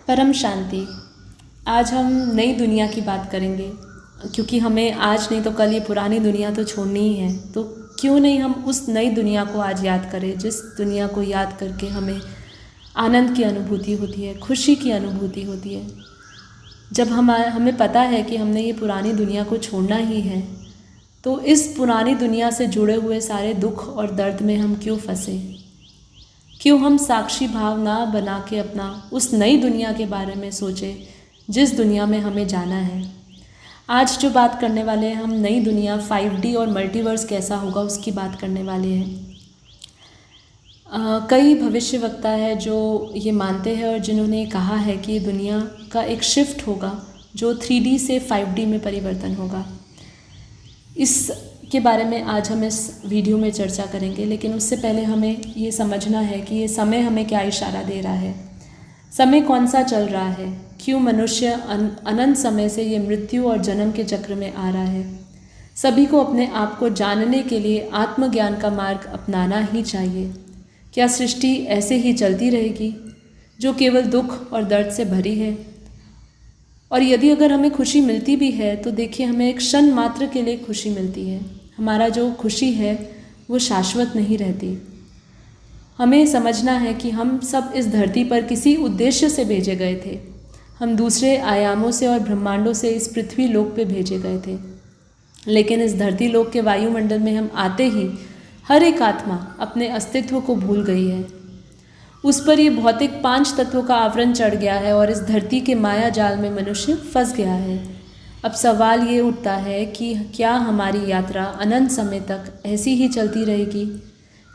परम शांति। आज हम नई दुनिया की बात करेंगे, क्योंकि हमें आज नहीं तो कल ये पुरानी दुनिया तो छोड़नी ही है। तो क्यों नहीं हम उस नई दुनिया को आज याद करें, जिस दुनिया को याद करके हमें आनंद की अनुभूति होती है, खुशी की अनुभूति होती है। जब हमें पता है कि हमने ये पुरानी दुनिया को छोड़ना ही है, तो इस पुरानी दुनिया से जुड़े हुए सारे दुख और दर्द में हम क्यों फंसे? क्यों हम साक्षी भाव ना बना के अपना उस नई दुनिया के बारे में सोचें जिस दुनिया में हमें जाना है। आज जो बात करने वाले हैं, हम नई दुनिया 5D और मल्टीवर्स कैसा होगा उसकी बात करने वाले हैं। कई भविष्यवक्ता है जो ये मानते हैं और जिन्होंने कहा है कि दुनिया का एक शिफ्ट होगा जो 3D से 5D में परिवर्तन होगा। इसके बारे में आज हम इस वीडियो में चर्चा करेंगे, लेकिन उससे पहले हमें ये समझना है कि ये समय हमें क्या इशारा दे रहा है। समय कौन सा चल रहा है, क्यों मनुष्य अनंत समय से ये मृत्यु और जन्म के चक्र में आ रहा है। सभी को अपने आप को जानने के लिए आत्मज्ञान का मार्ग अपनाना ही चाहिए। क्या सृष्टि ऐसे ही चलती रहेगी जो केवल दुख और दर्द से भरी है? और यदि अगर हमें खुशी मिलती भी है तो देखिए, हमें एक क्षण मात्र के लिए खुशी मिलती है। हमारा जो खुशी है वो शाश्वत नहीं रहती। हमें समझना है कि हम सब इस धरती पर किसी उद्देश्य से भेजे गए थे। हम दूसरे आयामों से और ब्रह्मांडों से इस पृथ्वी लोक पे भेजे गए थे, लेकिन इस धरती लोक के वायुमंडल में हम आते ही हर एक आत्मा अपने अस्तित्व को भूल गई है। उस पर ये भौतिक 5 तत्वों का आवरण चढ़ गया है और इस धरती के माया जाल में मनुष्य फंस गया है। अब सवाल ये उठता है कि क्या हमारी यात्रा अनंत समय तक ऐसी ही चलती रहेगी?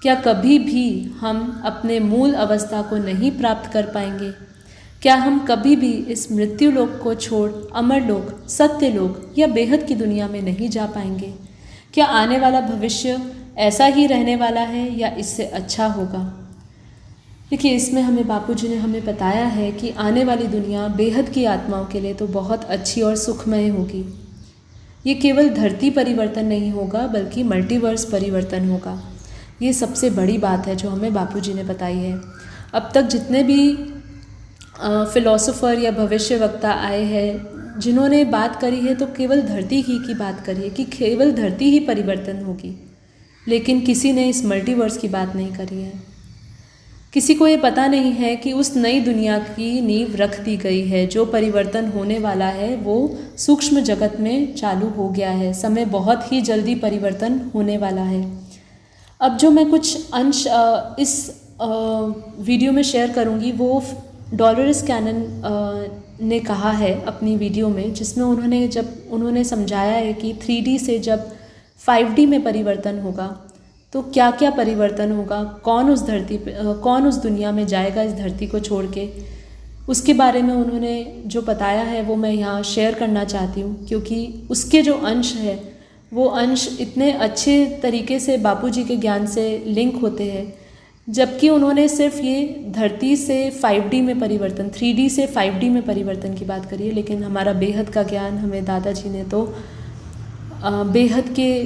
क्या कभी भी हम अपने मूल अवस्था को नहीं प्राप्त कर पाएंगे? क्या हम कभी भी इस मृत्यु लोक को छोड़ अमर लोक, सत्य लोक या बेहद की दुनिया में नहीं जा पाएंगे? क्या आने वाला भविष्य ऐसा ही रहने वाला है या इससे अच्छा होगा? देखिए, इसमें हमें बापूजी ने हमें बताया है कि आने वाली दुनिया बेहद की आत्माओं के लिए तो बहुत अच्छी और सुखमय होगी। ये केवल धरती परिवर्तन नहीं होगा बल्कि मल्टीवर्स परिवर्तन होगा। ये सबसे बड़ी बात है जो हमें बापूजी ने बताई है। अब तक जितने भी फिलोसोफर या भविष्यवक्ता आए हैं जिन्होंने बात करी है, तो केवल धरती ही की बात करी है कि केवल धरती ही परिवर्तन होगी, लेकिन किसी ने इस मल्टीवर्स की बात नहीं करी है। किसी को ये पता नहीं है कि उस नई दुनिया की नींव रख दी गई है। जो परिवर्तन होने वाला है वो सूक्ष्म जगत में चालू हो गया है। समय बहुत ही जल्दी परिवर्तन होने वाला है। अब जो मैं कुछ अंश इस वीडियो में शेयर करूंगी वो डॉलोरेस कैनन ने कहा है अपनी वीडियो में, जिसमें उन्होंने समझाया है कि 3D से जब 5D में परिवर्तन होगा तो क्या क्या परिवर्तन होगा, कौन उस दुनिया में जाएगा इस धरती को छोड़ के। उसके बारे में उन्होंने जो बताया है वो मैं यहाँ शेयर करना चाहती हूँ, क्योंकि उसके जो अंश है वो अंश इतने अच्छे तरीके से बापूजी के ज्ञान से लिंक होते हैं। जबकि उन्होंने सिर्फ ये धरती से 5D में परिवर्तन, 3D से 5D में परिवर्तन की बात करी है, लेकिन हमारा बेहद का ज्ञान हमें दादाजी ने तो बेहद के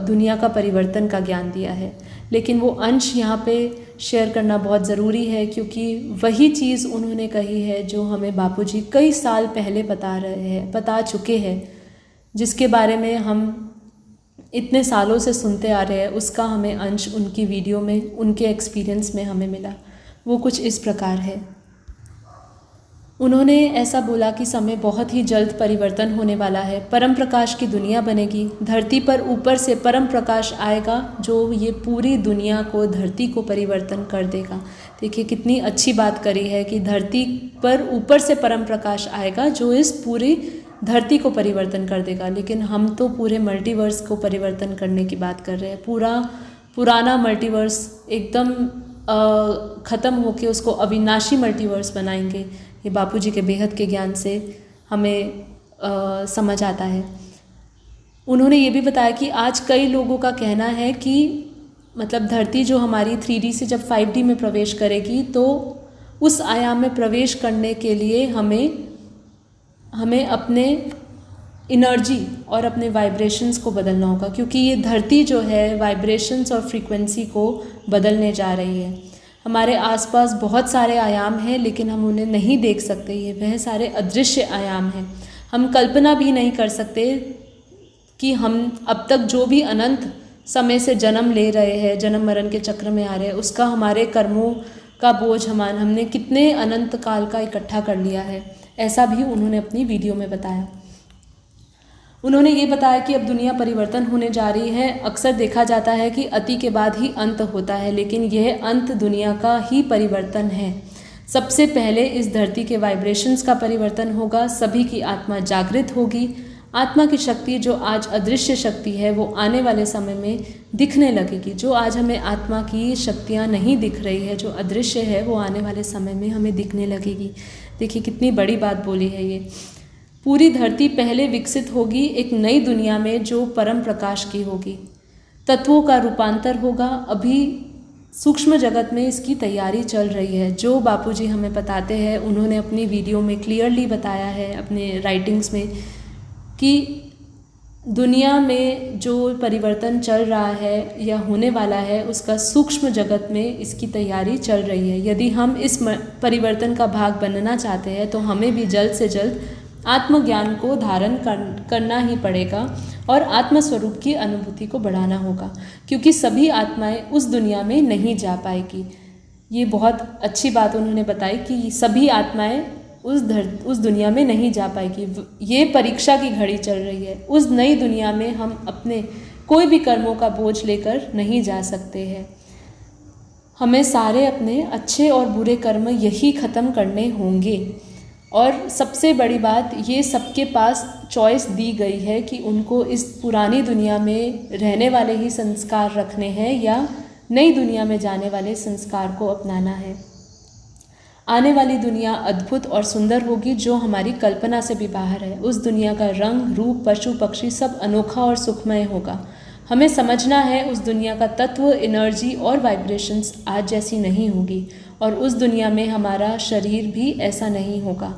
दुनिया का परिवर्तन का ज्ञान दिया है। लेकिन वो अंश यहाँ पे शेयर करना बहुत ज़रूरी है, क्योंकि वही चीज़ उन्होंने कही है जो हमें बापूजी कई साल पहले बता चुके हैं, जिसके बारे में हम इतने सालों से सुनते आ रहे हैं। उसका हमें अंश उनकी वीडियो में, उनके एक्सपीरियंस में हमें मिला। वो कुछ इस प्रकार है। उन्होंने ऐसा बोला कि समय बहुत ही जल्द परिवर्तन होने वाला है। परम प्रकाश की दुनिया बनेगी। धरती पर ऊपर से परम प्रकाश आएगा जो ये पूरी दुनिया को, धरती को परिवर्तन कर देगा। देखिए कितनी अच्छी बात करी है कि धरती पर ऊपर से परम प्रकाश आएगा जो इस पूरी धरती को परिवर्तन कर देगा। लेकिन हम तो पूरे मल्टीवर्स को परिवर्तन करने की बात कर रहे हैं। पुराना मल्टीवर्स एकदम ख़त्म होके उसको अविनाशी मल्टीवर्स बनाएंगे। ये बापूजी के बेहद के ज्ञान से हमें समझ आता है। उन्होंने ये भी बताया कि आज कई लोगों का कहना है कि मतलब धरती जो हमारी 3D से जब 5D में प्रवेश करेगी तो उस आयाम में प्रवेश करने के लिए हमें अपने एनर्जी और अपने वाइब्रेशंस को बदलना होगा, क्योंकि ये धरती जो है वाइब्रेशंस और फ्रीक्वेंसी को बदलने जा रही है। हमारे आसपास बहुत सारे आयाम हैं लेकिन हम उन्हें नहीं देख सकते, ये वह सारे अदृश्य आयाम हैं। हम कल्पना भी नहीं कर सकते कि हम अब तक जो भी अनंत समय से जन्म ले रहे हैं, जन्म मरण के चक्र में आ रहे हैं, उसका हमारे कर्मों का बोझ हमने कितने अनंत काल का इकट्ठा कर लिया है। ऐसा भी उन्होंने अपनी वीडियो में बताया। उन्होंने ये बताया कि अब दुनिया परिवर्तन होने जा रही है। अक्सर देखा जाता है कि अति के बाद ही अंत होता है, लेकिन यह अंत दुनिया का ही परिवर्तन है। सबसे पहले इस धरती के वाइब्रेशंस का परिवर्तन होगा, सभी की आत्मा जागृत होगी। आत्मा की शक्ति जो आज अदृश्य शक्ति है वो आने वाले समय में दिखने लगेगी। जो आज हमें आत्मा की शक्तियाँ नहीं दिख रही है, जो अदृश्य है, वो आने वाले समय में हमें दिखने लगेगी। देखिए कितनी बड़ी बात बोली है ये। पूरी धरती पहले विकसित होगी एक नई दुनिया में जो परम प्रकाश की होगी। तत्वों का रूपांतर होगा। अभी सूक्ष्म जगत में इसकी तैयारी चल रही है। जो बापूजी हमें बताते हैं, उन्होंने अपनी वीडियो में क्लियरली बताया है, अपने राइटिंग्स में, कि दुनिया में जो परिवर्तन चल रहा है या होने वाला है, उसका सूक्ष्म जगत में इसकी तैयारी चल रही है। यदि हम इस परिवर्तन का भाग बनना चाहते हैं तो हमें भी जल्द से जल्द आत्मज्ञान को धारण करना ही पड़ेगा और आत्मस्वरूप की अनुभूति को बढ़ाना होगा, क्योंकि सभी आत्माएं उस दुनिया में नहीं जा पाएगी। ये बहुत अच्छी बात उन्होंने बताई कि सभी आत्माएं उस दुनिया में नहीं जा पाएगी। ये परीक्षा की घड़ी चल रही है। उस नई दुनिया में हम अपने कोई भी कर्मों का बोझ लेकर नहीं जा सकते हैं। हमें सारे अपने अच्छे और बुरे कर्म यही ख़त्म करने होंगे। और सबसे बड़ी बात, ये सबके पास चॉइस दी गई है कि उनको इस पुरानी दुनिया में रहने वाले ही संस्कार रखने हैं या नई दुनिया में जाने वाले संस्कार को अपनाना है। आने वाली दुनिया अद्भुत और सुंदर होगी, जो हमारी कल्पना से भी बाहर है। उस दुनिया का रंग, रूप, पशु पक्षी सब अनोखा और सुखमय होगा। हमें समझना है उस दुनिया का तत्व, एनर्जी और वाइब्रेशंस आज जैसी नहीं होगी, और उस दुनिया में हमारा शरीर भी ऐसा नहीं होगा।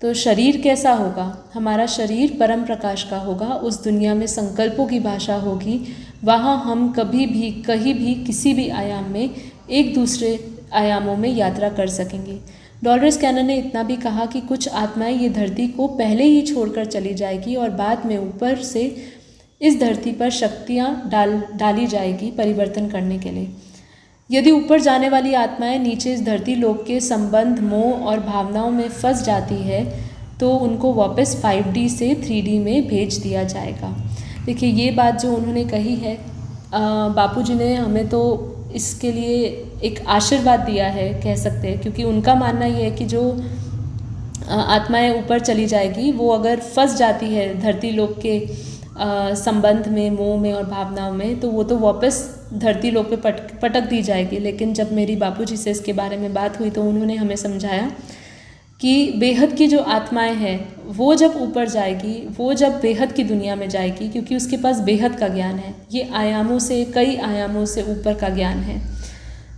तो शरीर कैसा होगा? हमारा शरीर परम प्रकाश का होगा। उस दुनिया में संकल्पों की भाषा होगी। वहाँ हम कभी भी, कहीं भी, किसी भी आयाम में एक दूसरे आयामों में यात्रा कर सकेंगे। डॉलरेस कैनन ने इतना भी कहा कि कुछ आत्माएं ये धरती को पहले ही छोड़कर चली जाएगी और बाद में ऊपर से इस धरती पर शक्तियाँ डाली जाएगी परिवर्तन करने के लिए। यदि ऊपर जाने वाली आत्माएं नीचे इस धरती लोक के संबंध, मोह और भावनाओं में फंस जाती है तो उनको वापस 5D से 3D में भेज दिया जाएगा। देखिए ये बात जो उन्होंने कही है, बापूजी ने हमें तो इसके लिए एक आशीर्वाद दिया है कह सकते हैं, क्योंकि उनका मानना ये है कि जो आत्माएं ऊपर चली जाएगी वो अगर फंस जाती है धरती लोक के संबंध में, मोह में और भावनाओं में, तो वो तो वापस धरती लोक पे पटक दी जाएगी। लेकिन जब मेरी बापूजी से इसके बारे में बात हुई तो उन्होंने हमें समझाया कि बेहद की जो आत्माएं हैं वो जब ऊपर जाएगी, वो जब बेहद की दुनिया में जाएगी, क्योंकि उसके पास बेहद का ज्ञान है, ये आयामों से, कई आयामों से ऊपर का ज्ञान है,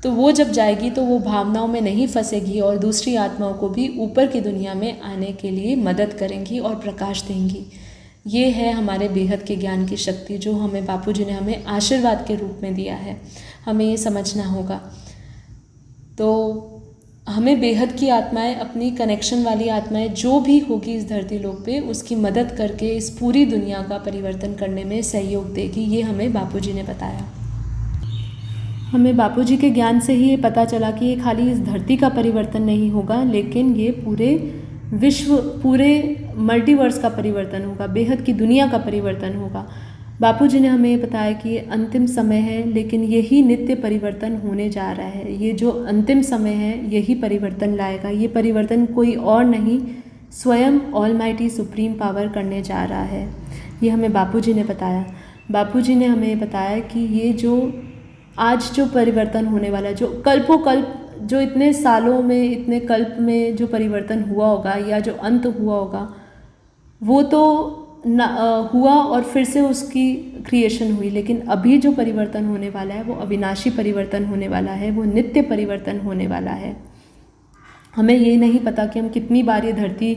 तो वो जब जाएगी तो वो भावनाओं में नहीं फंसेगी और दूसरी आत्माओं को भी ऊपर की दुनिया में आने के लिए मदद करेंगी और प्रकाश देंगी। ये है हमारे बेहद के ज्ञान की शक्ति जो हमें बापूजी ने हमें आशीर्वाद के रूप में दिया है। हमें ये समझना होगा। तो हमें बेहद की आत्माएं, अपनी कनेक्शन वाली आत्माएं जो भी होगी इस धरती लोक पे, उसकी मदद करके इस पूरी दुनिया का परिवर्तन करने में सहयोग देगी। ये हमें बापूजी ने बताया। हमें बापूजी के ज्ञान से ही ये पता चला कि ये खाली इस धरती का परिवर्तन नहीं होगा, लेकिन ये पूरे विश्व, पूरे मल्टीवर्स का परिवर्तन होगा, बेहद की दुनिया का परिवर्तन होगा। बापूजी ने हमें बताया कि ये अंतिम समय है, लेकिन यही नित्य परिवर्तन होने जा रहा है। ये जो अंतिम समय है यही परिवर्तन लाएगा। ये परिवर्तन कोई और नहीं, स्वयं ऑलमाइटी सुप्रीम पावर करने जा रहा है। ये हमें बापूजी ने बताया। बापूजी ने हमें बताया कि ये जो आज जो परिवर्तन होने वाला है, जो कल्पों कल्प, जो इतने सालों में, इतने कल्प में जो परिवर्तन हुआ होगा या जो अंत हुआ होगा, वो तो हुआ और फिर से उसकी क्रिएशन हुई, लेकिन अभी जो परिवर्तन होने वाला है वो अविनाशी परिवर्तन होने वाला है, वो नित्य परिवर्तन होने वाला है। हमें ये नहीं पता कि हम कितनी बार ये धरती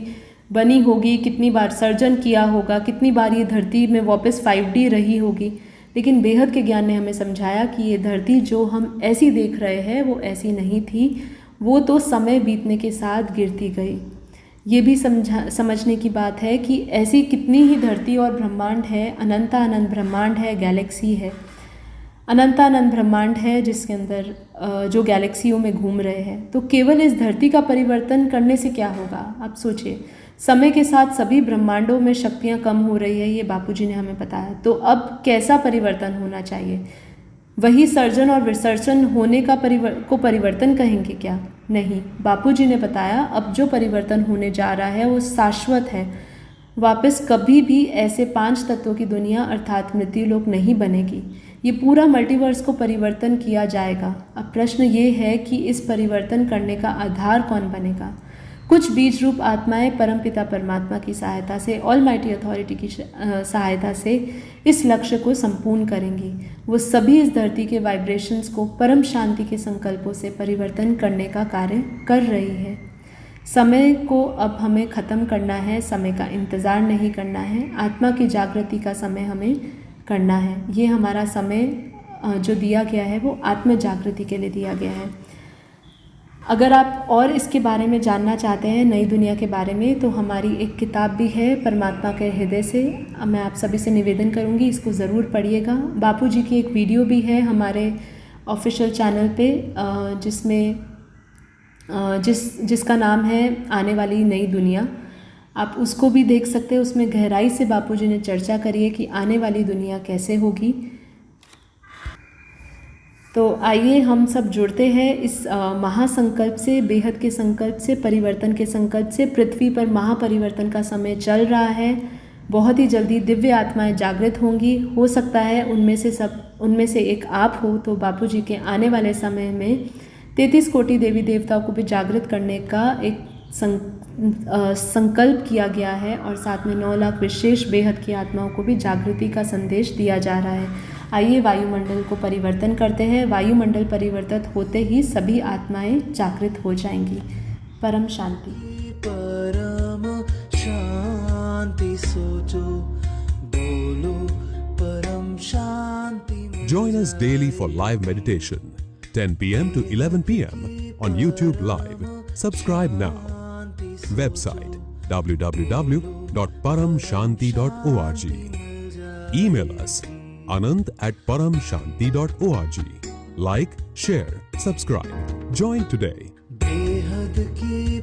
बनी होगी, कितनी बार सर्जन किया होगा, कितनी बार ये धरती में वापस 5D रही होगी, लेकिन बेहद के ज्ञान ने हमें समझाया कि ये धरती जो हम ऐसी देख रहे हैं वो ऐसी नहीं थी, वो तो समय बीतने के साथ गिरती गई। ये भी समझने की बात है कि ऐसी कितनी ही धरती और ब्रह्मांड है, अनंत ब्रह्मांड है, गैलेक्सी है, अनंत ब्रह्मांड है जिसके अंदर जो गैलेक्सियों में घूम रहे हैं। तो केवल इस धरती का परिवर्तन करने से क्या होगा? आप सोचिए, समय के साथ सभी ब्रह्मांडों में शक्तियाँ कम हो रही है, ये बापूजी ने हमें बताया। तो अब कैसा परिवर्तन होना चाहिए? वही सर्जन और विसर्जन होने का परिवर्तन कहेंगे क्या? नहीं, बापूजी ने बताया अब जो परिवर्तन होने जा रहा है वो शाश्वत है। वापस कभी भी ऐसे 5 तत्वों की दुनिया अर्थात मृत्युलोक नहीं बनेगी। ये पूरा मल्टीवर्स को परिवर्तन किया जाएगा। अब प्रश्न ये है कि इस परिवर्तन करने का आधार कौन बनेगा? कुछ बीज रूप आत्माएं परमपिता परमात्मा की सहायता से, ऑलमाइटी अथॉरिटी की सहायता से इस लक्ष्य को संपूर्ण करेंगी। वो सभी इस धरती के वाइब्रेशंस को परम शांति के संकल्पों से परिवर्तन करने का कार्य कर रही है। समय को अब हमें ख़त्म करना है, समय का इंतज़ार नहीं करना है, आत्मा की जागृति का समय हमें करना है। ये हमारा समय जो दिया गया है वो आत्म जागृति के लिए दिया गया है। अगर आप और इसके बारे में जानना चाहते हैं, नई दुनिया के बारे में, तो हमारी एक किताब भी है परमात्मा के हृदय से। मैं आप सभी से निवेदन करूंगी इसको ज़रूर पढ़िएगा। बापूजी की एक वीडियो भी है हमारे ऑफिशियल चैनल पे जिसमें जिसका नाम है आने वाली नई दुनिया। आप उसको भी देख सकते हैं। उसमें गहराई से बापूजी ने चर्चा करी है कि आने वाली दुनिया कैसे होगी। तो आइए हम सब जुड़ते हैं इस महासंकल्प से, बेहद के संकल्प से, परिवर्तन के संकल्प से। पृथ्वी पर महापरिवर्तन का समय चल रहा है। बहुत ही जल्दी दिव्य आत्माएं जागृत होंगी। हो सकता है उनमें से एक आप हो। तो बापूजी के आने वाले समय में 33 कोटि देवी देवताओं को भी जागृत करने का एक संकल्प किया गया है और साथ में 9 लाख विशेष बेहद की आत्माओं को भी जागृति का संदेश दिया जा रहा है। आइए वायुमंडल को परिवर्तन करते हैं। वायुमंडल परिवर्तित होते ही सभी आत्माएं जागृत हो जाएंगी। परम शांति। परम शांति सोचो, बोलो परम शांति। Join us daily for live meditation, 10 p.m. to 11 p.m. on YouTube Live. Subscribe now. Website www.paramshanti.org. Email us anand@paramshanti.org. Like, share, subscribe. Join today. बेहद की